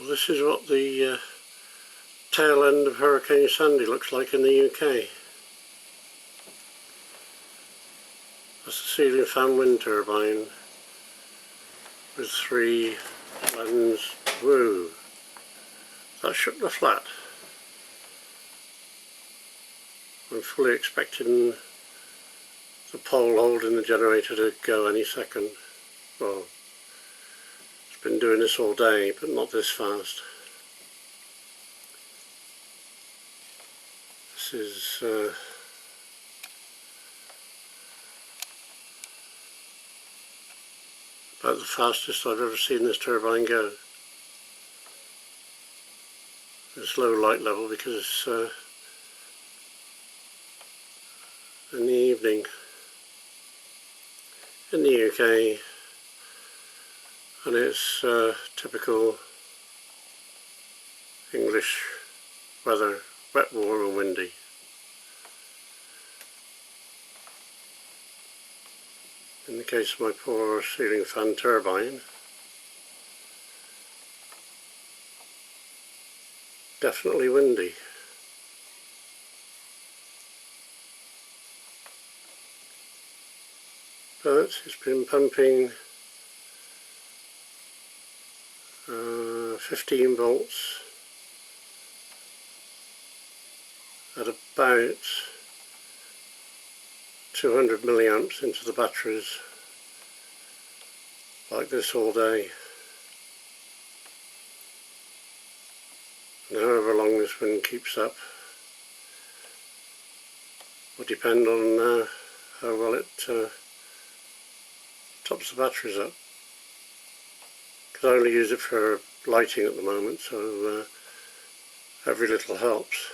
Well, this is what the tail end of Hurricane Sandy looks like in the UK. That's a ceiling fan wind turbine with 3 blends. Woo! That shook the flat. I'm fully expecting the pole holding the generator to go any second. Well, it's been doing this all day, but not this fast. This is about the fastest I've ever seen this turbine go. It's low light level because it's in the evening in the UK, and it's typical English weather, wet, warm and windy. In the case of my poor ceiling fan turbine, definitely windy. But it's been pumping 15 volts at about 200 milliamps into the batteries like this all day. And however long this wind keeps up will depend on how well it tops the batteries up. Because I only use it for lighting at the moment, so every little helps.